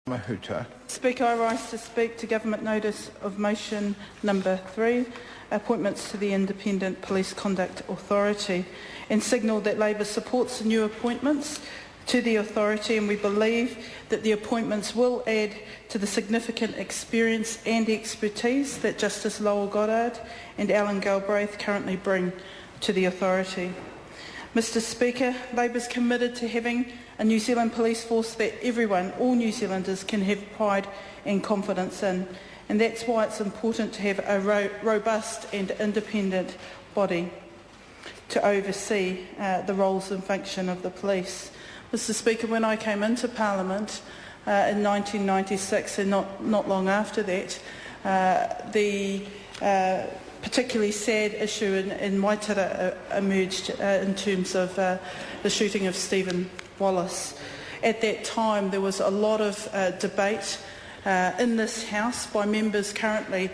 Mahuta. Speaker, I rise to speak to Government Notice of Motion Number 3, appointments to the Independent Police Conduct Authority, and signal that Labor supports the new appointments to the authority, and we believe that the appointments will add to the significant experience and expertise that Justice Lowell Goddard and Alan Galbraith currently bring to the authority. Mr Speaker, Labor is committed to having a New Zealand police force that everyone, all New Zealanders, can have pride and confidence in, and that's why it's important to have a robust and independent body to oversee the roles and function of the police. Mr Speaker, when I came into Parliament in 1996 and not long after that, the particularly sad issue in Waitara emerged in terms of the shooting of Stephen Wallace. At that time there was a lot of debate in this House by members currently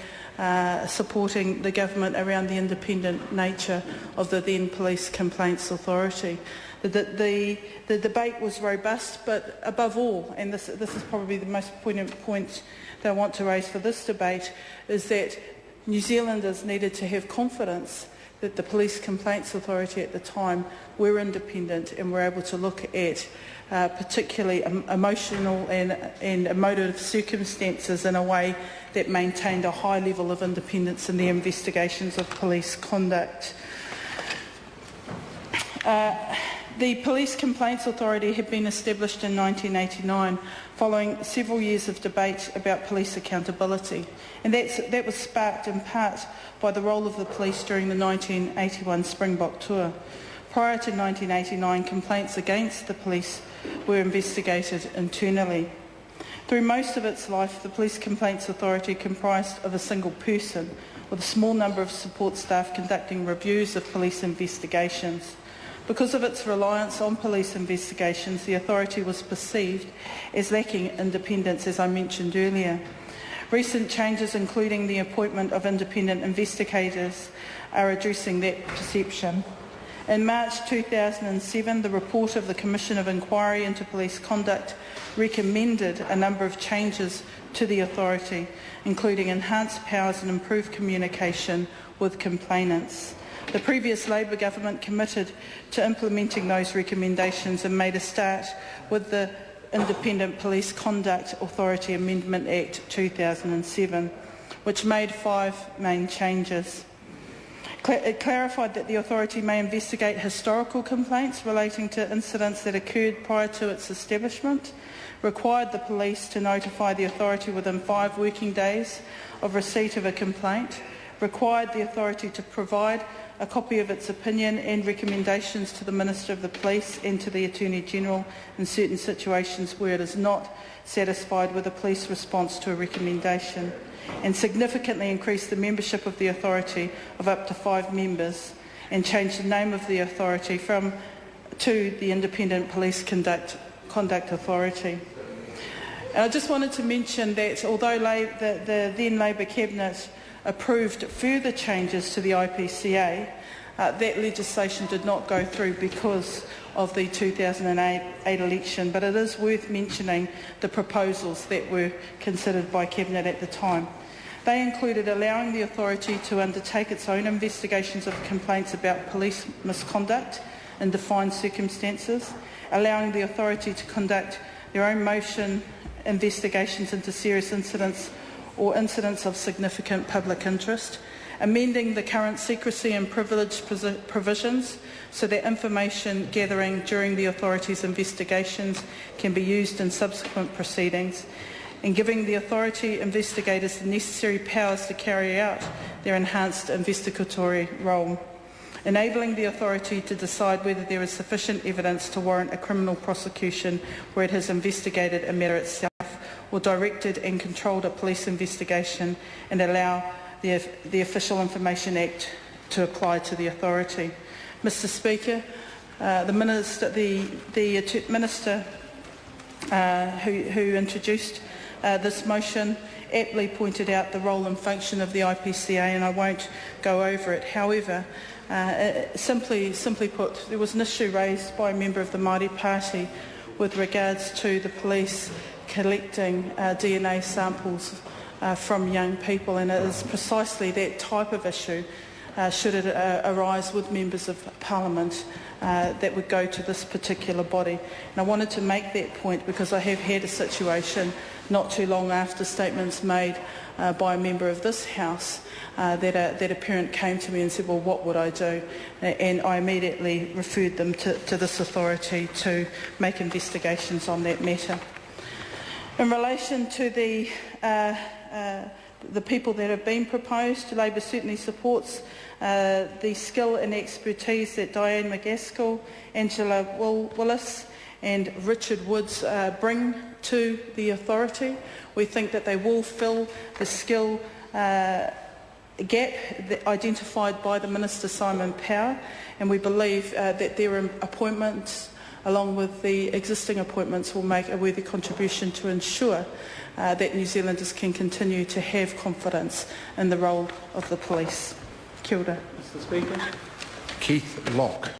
supporting the government around the independent nature of the then Police Complaints Authority. The debate was robust, but above all, and this is probably the most poignant point that I want to raise for this debate, is that New Zealanders needed to have confidence that the Police Complaints Authority at the time were independent and were able to look at particularly emotional and emotive circumstances in a way that maintained a high level of independence in the investigations of police conduct. The Police Complaints Authority had been established in 1989 following several years of debate about police accountability, and that was sparked in part by the role of the police during the 1981 Springbok tour. Prior to 1989, complaints against the police were investigated internally. Through most of its life, the Police Complaints Authority comprised of a single person, with a small number of support staff conducting reviews of police investigations. Because of its reliance on police investigations, the authority was perceived as lacking independence, as I mentioned earlier. Recent changes, including the appointment of independent investigators, are addressing that perception. In March 2007, the report of the Commission of Inquiry into Police Conduct recommended a number of changes to the authority, including enhanced powers and improved communication with complainants. The previous Labor government committed to implementing those recommendations and made a start with the Independent Police Conduct Authority Amendment Act 2007, which made 5 main changes. It clarified that the authority may investigate historical complaints relating to incidents that occurred prior to its establishment, required the police to notify the authority within 5 working days of receipt of a complaint, required the authority to provide a copy of its opinion and recommendations to the Minister of the Police and to the Attorney-General in certain situations where it is not satisfied with a police response to a recommendation, and significantly increased the membership of the authority of up to 5 members, and changed the name of the authority to the Independent Police Conduct Authority. And I just wanted to mention that although the then Labor Cabinet approved further changes to the IPCA, that legislation did not go through because of the 2008 election, but it is worth mentioning the proposals that were considered by Cabinet at the time. They included allowing the authority to undertake its own investigations of complaints about police misconduct in defined circumstances, allowing the authority to conduct their own motion investigations into serious incidents or incidents of significant public interest, amending the current secrecy and privilege provisions so that information gathering during the authority's investigations can be used in subsequent proceedings, and giving the authority investigators the necessary powers to carry out their enhanced investigatory role, enabling the authority to decide whether there is sufficient evidence to warrant a criminal prosecution where it has investigated a matter itself or directed and controlled a police investigation, and allow the Official Information Act to apply to the authority. Mr Speaker, the Minister who introduced this motion aptly pointed out the role and function of the IPCA, and I won't go over it. However, simply put, there was an issue raised by a member of the Māori Party with regards to the Police collecting DNA samples from young people, and it is precisely that type of issue, should it arise with members of Parliament, that would go to this particular body. And I wanted to make that point because I have had a situation not too long after statements made by a member of this House that a parent came to me and said, well, what would I do? And I immediately referred them to this authority to make investigations on that matter. In relation to the people that have been proposed, Labor certainly supports the skill and expertise that Diane McGaskill, Angela Willis and Richard Woods bring to the authority. We think that they will fill the skill gap identified by the Minister Simon Power, and we believe that their appointments, along with the existing appointments, will make a worthy contribution to ensure that New Zealanders can continue to have confidence in the role of the police. Kia ora, Mr. Speaker. Keith Locke.